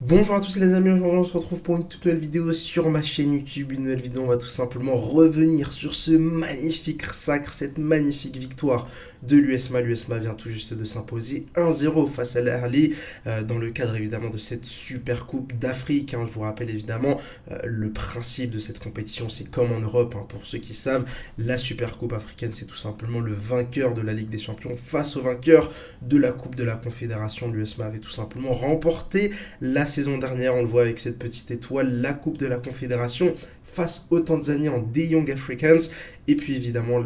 Bonjour à tous les amis, aujourd'hui on se retrouve pour une toute nouvelle vidéo sur ma chaîne YouTube. Une nouvelle vidéo, on va tout simplement revenir sur ce magnifique sacre, cette magnifique victoire de l'USMA. L'USMA vient tout juste de s'imposer 1-0 face à l'Ahli dans le cadre évidemment de cette super coupe d'Afrique. Je vous rappelle évidemment le principe de cette compétition, c'est comme en Europe, pour ceux qui savent, la super coupe africaine c'est tout simplement le vainqueur de la Ligue des Champions face au vainqueur de la Coupe de la Confédération. L'USMA avait tout simplement remporté la saison dernière, on le voit avec cette petite étoile, la Coupe de la Confédération face aux Tanzaniens en The Young Africans. Et puis évidemment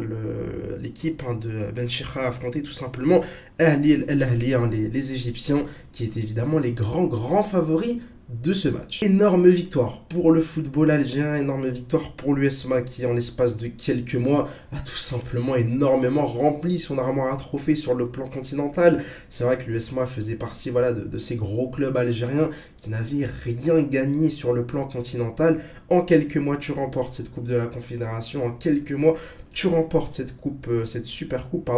l'équipe de Ben Chirha a affronté tout simplement El Ahly, les Égyptiens, qui étaient évidemment les grands favoris de ce match. Énorme victoire pour le football algérien, énorme victoire pour l'USMA qui en l'espace de quelques mois a tout simplement énormément rempli son armoire à trophées sur le plan continental. C'est vrai que l'USMA faisait partie de ces gros clubs algériens qui n'avaient rien gagné sur le plan continental. En quelques mois tu remportes cette coupe de la Confédération, en quelques mois tu remportes cette super coupe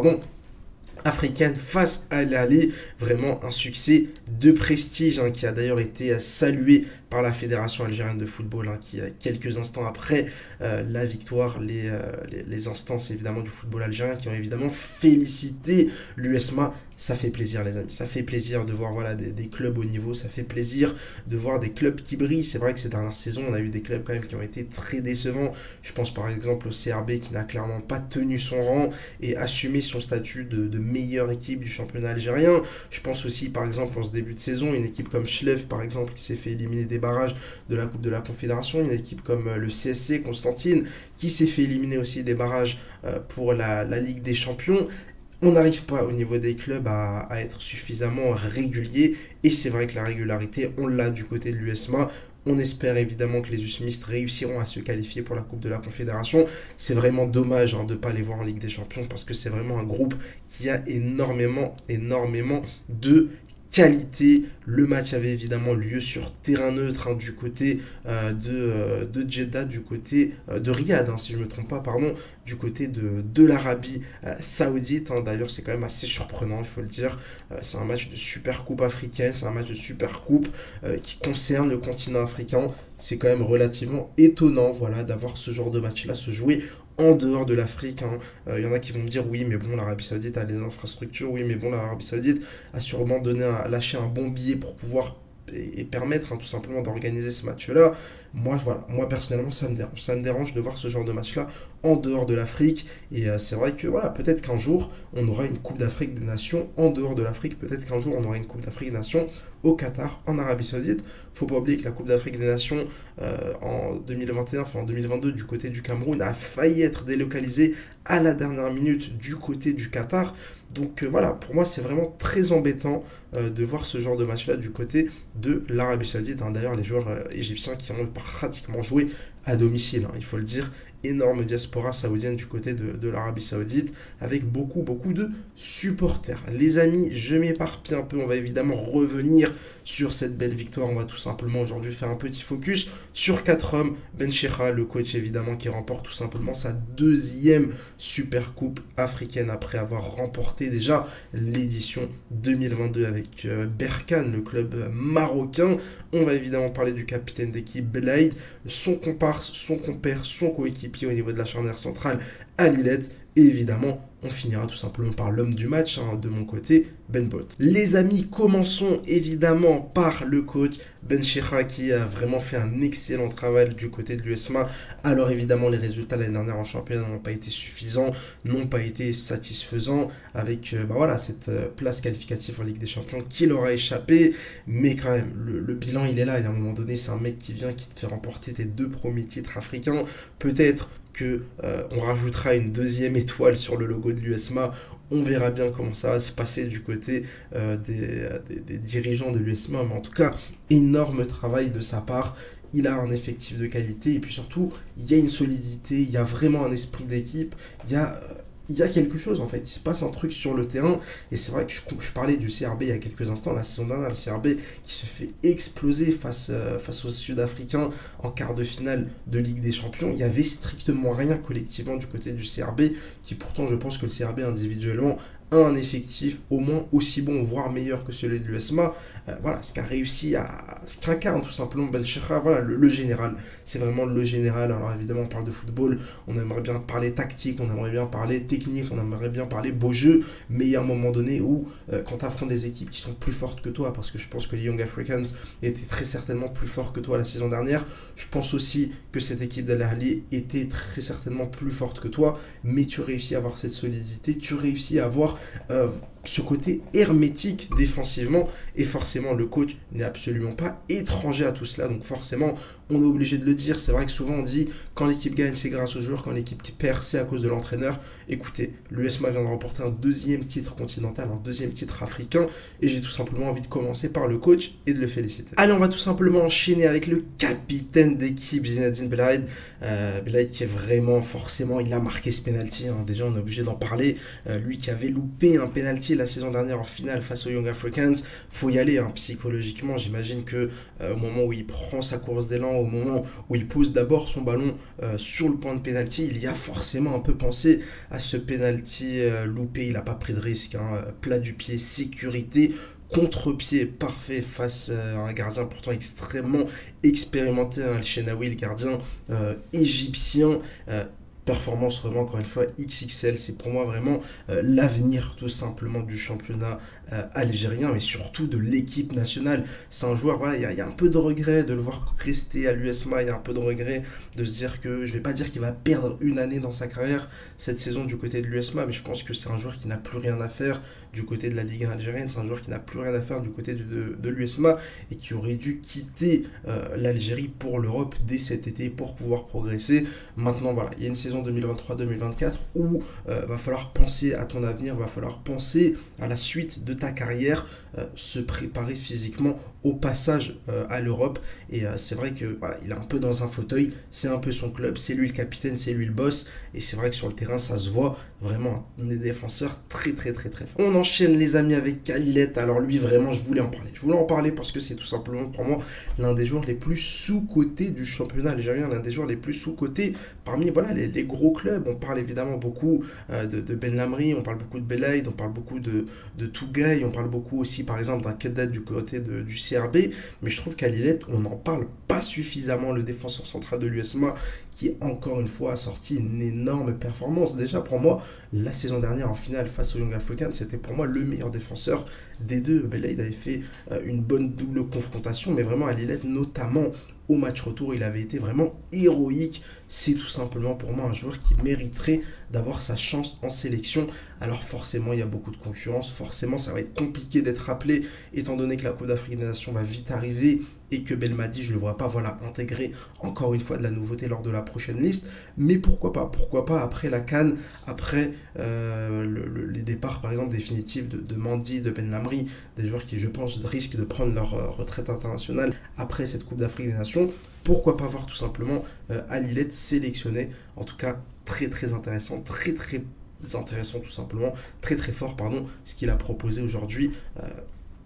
africaine face à l'Ahly. Vraiment un succès de prestige qui a d'ailleurs été salué par la Fédération algérienne de football qui quelques instants après la victoire, les instances évidemment du football algérien qui ont évidemment félicité l'USMA. Ça fait plaisir les amis, ça fait plaisir de voir des clubs au niveau, ça fait plaisir de voir des clubs qui brillent. C'est vrai que ces dernières saisons on a eu des clubs quand même qui ont été très décevants. Je pense par exemple au CRB qui n'a clairement pas tenu son rang et assumé son statut de meilleure équipe du championnat algérien. Je pense aussi par exemple en ce début de saison une équipe comme Chlef par exemple qui s'est fait éliminer des barrages de la Coupe de la Confédération, une équipe comme le CSC Constantine qui s'est fait éliminer aussi des barrages pour la Ligue des Champions. On n'arrive pas au niveau des clubs à être suffisamment régulier et c'est vrai que la régularité on l'a du côté de l'USMA. On espère évidemment que les USMistes réussiront à se qualifier pour la Coupe de la Confédération. C'est vraiment dommage de ne pas les voir en Ligue des Champions parce que c'est vraiment un groupe qui a énormément de qualité. Le match avait évidemment lieu sur terrain neutre du côté de Jeddah, du côté de Riyad, si je ne me trompe pas, du côté de l'Arabie Saoudite. D'ailleurs, c'est quand même assez surprenant, il faut le dire. C'est un match de super coupe africaine, c'est un match de super coupe qui concerne le continent africain. C'est quand même relativement étonnant d'avoir ce genre de match-là se jouer en dehors de l'Afrique. Il y en a qui vont me dire oui mais bon l'Arabie Saoudite a les infrastructures, oui mais bon l'Arabie Saoudite a sûrement lâché un bon billet pour pouvoir et permettre tout simplement d'organiser ce match-là. Moi personnellement ça me dérange de voir ce genre de match-là en dehors de l'Afrique. Et c'est vrai que peut-être qu'un jour on aura une Coupe d'Afrique des Nations en dehors de l'Afrique, peut-être qu'un jour on aura une Coupe d'Afrique des Nations au Qatar, en Arabie Saoudite. Faut pas oublier que la Coupe d'Afrique des Nations en 2021, en 2022 du côté du Cameroun a failli être délocalisée à la dernière minute du côté du Qatar. Donc pour moi c'est vraiment très embêtant de voir ce genre de match-là du côté de l'Arabie Saoudite. D'ailleurs les joueurs égyptiens qui ont pratiquement joué à domicile, il faut le dire. Énorme diaspora saoudienne du côté de l'Arabie Saoudite avec beaucoup de supporters. Les amis, je m'éparpille un peu, on va évidemment revenir sur cette belle victoire. On va tout simplement aujourd'hui faire un petit focus sur 4 hommes. Ben Chirha, le coach évidemment, qui remporte tout simplement sa deuxième super coupe africaine après avoir remporté déjà l'édition 2022 avec Berkane, le club marocain. On va évidemment parler du capitaine d'équipe Belaïd, son comparse, son compère, son coéquipier au niveau de la charnière centrale, Alilette. Et évidemment, on finira tout simplement par l'homme du match, de mon côté, Ben Bot. Les amis, commençons évidemment par le coach Ben Chirha qui a vraiment fait un excellent travail du côté de l'USMA. Alors évidemment, les résultats l'année dernière en championnat n'ont pas été suffisants, n'ont pas été satisfaisants avec cette place qualificative en Ligue des Champions qui leur a échappé. Mais quand même, le bilan il est là. Et à un moment donné, c'est un mec qui vient, qui te fait remporter tes 2 premiers titres africains. Peut-être on rajoutera une deuxième étoile sur le logo de l'USMA. On verra bien comment ça va se passer du côté des dirigeants de l'USMA. Mais en tout cas, énorme travail de sa part. Il a un effectif de qualité et puis surtout, il y a une solidité, il y a vraiment un esprit d'équipe. Il y a il y a quelque chose en fait, il se passe un truc sur le terrain et c'est vrai que je parlais du CRB il y a quelques instants, la saison dernière, le CRB qui se fait exploser face aux Sud-Africains en quart de finale de Ligue des Champions, il y avait strictement rien collectivement du côté du CRB qui pourtant je pense que le CRB individuellement a un effectif au moins aussi bon, voire meilleur que celui de l'USMA. Voilà, ce qu'incarne tout simplement Ben Chirra, voilà, le général, c'est vraiment le général. Alors évidemment on parle de football, on aimerait bien parler tactique, on aimerait bien parler technique, on aimerait bien parler beau jeu, mais il y a un moment donné où quand tu affrontes des équipes qui sont plus fortes que toi, parce que je pense que les Young Africans étaient très certainement plus forts que toi la saison dernière, je pense aussi que cette équipe d'Al Ahly était très certainement plus forte que toi, mais tu réussis à avoir cette solidité, tu réussis à avoir ce côté hermétique défensivement, et forcément le coach n'est absolument pas étranger à tout cela, donc forcément on est obligé de le dire. C'est vrai que souvent on dit quand l'équipe gagne c'est grâce aux joueurs, quand l'équipe perd c'est à cause de l'entraîneur. Écoutez, l'USMA vient de remporter un deuxième titre continental, un deuxième titre africain, et j'ai tout simplement envie de commencer par le coach et de le féliciter. Allez, on va tout simplement enchaîner avec le capitaine d'équipe Zinedine Belaïd. Belaïd qui est vraiment, forcément, il a marqué ce penalty, hein. Déjà on est obligé d'en parler. Lui qui avait loupé un penalty la saison dernière en finale face aux Young Africans, faut y aller, hein, psychologiquement. J'imagine que au moment où il prend sa course d'élan, au moment où il pose d'abord son ballon sur le point de penalty, il y a forcément un peu pensé à ce penalty loupé. Il n'a pas pris de risque, hein. Plat du pied, sécurité, contre-pied parfait face à un gardien pourtant extrêmement expérimenté, hein, El Shenaoui, le gardien égyptien. Performance vraiment encore une fois XXL, c'est pour moi vraiment l'avenir tout simplement du championnat algérien, mais surtout de l'équipe nationale. C'est un joueur, voilà, il y a un peu de regret de le voir rester à l'USMA, il y a un peu de regret de se dire que, je vais pas dire qu'il va perdre une année dans sa carrière cette saison du côté de l'USMA, mais je pense que c'est un joueur qui n'a plus rien à faire du côté de la Ligue 1 algérienne, c'est un joueur qui n'a plus rien à faire du côté de l'USMA et qui aurait dû quitter l'Algérie pour l'Europe dès cet été pour pouvoir progresser. Maintenant voilà, il y a une saison 2023-2024 où va falloir penser à ton avenir, va falloir penser à la suite de ta carrière, se préparer physiquement au passage à l'Europe. Et c'est vrai que voilà, il est un peu dans un fauteuil, c'est un peu son club, c'est lui le capitaine, c'est lui le boss, et c'est vrai que sur le terrain ça se voit vraiment, des défenseurs très forts. On enchaîne les amis avec Khalilette. Alors lui vraiment je voulais en parler parce que c'est tout simplement pour moi l'un des joueurs les plus sous-cotés du championnat algérien, l'un des joueurs les plus sous-cotés parmi voilà, les gros clubs. On parle évidemment beaucoup de Ben Lamri, on parle beaucoup de Belaïd, on parle beaucoup de Tougaï, on parle beaucoup aussi par exemple d'un Kedat du côté du CRB, mais je trouve qu'à Lillette, on n'en parle pas suffisamment. Le défenseur central de l'USMA qui encore une fois a sorti une énorme performance. Déjà pour moi, la saison dernière en finale face aux Young Africans, c'était pour moi le meilleur défenseur des deux. Belaïd avait fait une bonne double confrontation, mais vraiment à Lillette, notamment au match retour, il avait été vraiment héroïque. C'est tout simplement pour moi un joueur qui mériterait d'avoir sa chance en sélection. Alors forcément, il y a beaucoup de concurrence. Forcément, ça va être compliqué d'être rappelé, étant donné que la Coupe d'Afrique des Nations va vite arriver et que Belmadi, je ne le vois pas voilà, intégrer encore une fois de la nouveauté lors de la prochaine liste. Mais pourquoi pas après la CAN, après les départs par exemple définitifs de Mandi, de Ben Lamri, des joueurs qui je pense risquent de prendre leur retraite internationale après cette Coupe d'Afrique des Nations. Pourquoi pas voir tout simplement Alilette sélectionné, en tout cas très intéressant, très intéressant tout simplement, très fort pardon, ce qu'il a proposé aujourd'hui.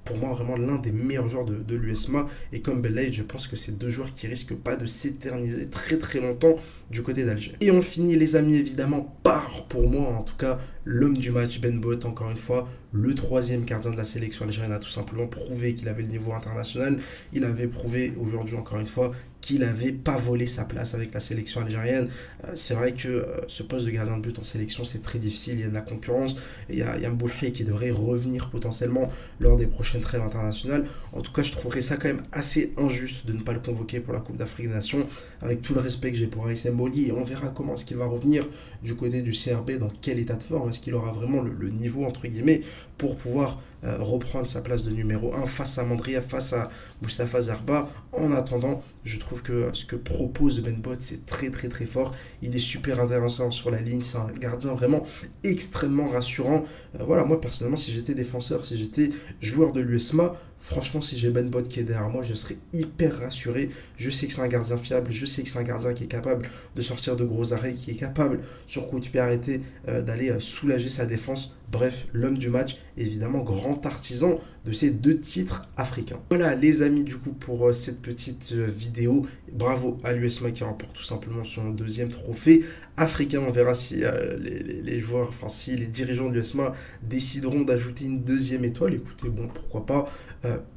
Pour moi vraiment l'un des meilleurs joueurs de l'USMA, et comme Belaïd je pense que c'est deux joueurs qui risquent pas de s'éterniser très longtemps du côté d'Alger. Et on finit les amis évidemment par, pour moi en tout cas, l'homme du match, Ben Bolt, encore une fois, le troisième gardien de la sélection algérienne, a tout simplement prouvé qu'il avait le niveau international. Il avait prouvé aujourd'hui encore une fois qu'il n'avait pas volé sa place avec la sélection algérienne. C'est vrai que ce poste de gardien de but en sélection, c'est très difficile, il y a de la concurrence. Il y a Mboulhi qui devrait revenir potentiellement lors des prochaines trêves internationales. En tout cas, je trouverais ça quand même assez injuste de ne pas le convoquer pour la Coupe d'Afrique des Nations, avec tout le respect que j'ai pour Aïssa Mboli. Et on verra comment est-ce qu'il va revenir du côté du CRB, dans quel état de forme, est-ce qu'il aura vraiment le niveau, entre guillemets, pour pouvoir reprendre sa place de numéro 1 face à Mandria, face à Moustapha Zarba. En attendant, je trouve que ce que propose Ben Bot, c'est très fort. Il est super intéressant sur la ligne, c'est un gardien vraiment extrêmement rassurant. Voilà, moi personnellement, si j'étais défenseur, si j'étais joueur de l'USMA, Franchement, si j'ai Ben Bot qui est derrière moi, je serais hyper rassuré. Je sais que c'est un gardien fiable, je sais que c'est un gardien qui est capable de sortir de gros arrêts, qui est capable, sur coup de pied arrêté, d'aller soulager sa défense. Bref, l'homme du match, évidemment, grand artisan de ces 2 titres africains. Voilà les amis, du coup, pour cette petite vidéo. Bravo à l'USMA qui remporte tout simplement son 2e trophée africain. On verra si les joueurs, enfin si les dirigeants de l'USMA décideront d'ajouter une 2e étoile. Écoutez, bon, pourquoi pas.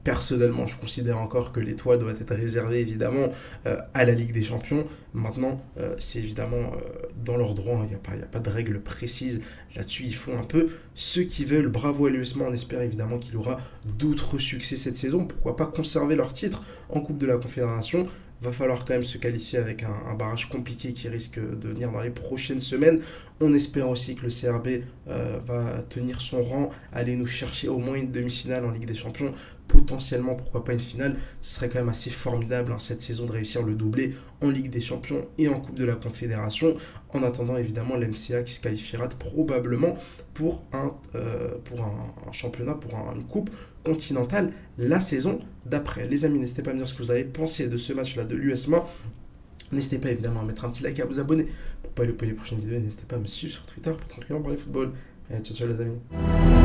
Personnellement, je considère encore que l'étoile doit être réservée évidemment à la Ligue des Champions. Maintenant, c'est évidemment dans leur droit, il n'y a pas de règle précise là-dessus. Ils font un peu ce qu'ils veulent. Bravo à l'USMA, on espère évidemment qu'il aura d'autres succès cette saison. Pourquoi pas conserver leur titre en Coupe de la Confédération. Va falloir quand même se qualifier avec un barrage compliqué qui risque de venir dans les prochaines semaines. On espère aussi que le CRB va tenir son rang, aller nous chercher au moins une demi-finale en Ligue des Champions, potentiellement pourquoi pas une finale. Ce serait quand même assez formidable cette saison de réussir le doublé en Ligue des Champions et en Coupe de la Confédération. En attendant évidemment l'MCA qui se qualifiera probablement pour un championnat, pour une coupe continentale la saison d'après. Les amis, n'hésitez pas à me dire ce que vous avez pensé de ce match-là de l'USMA. N'hésitez pas évidemment à mettre un petit like et à vous abonner pour ne pas louper les prochaines vidéos. N'hésitez pas à me suivre sur Twitter pour tranquillement parler football. Allez, ciao ciao les amis.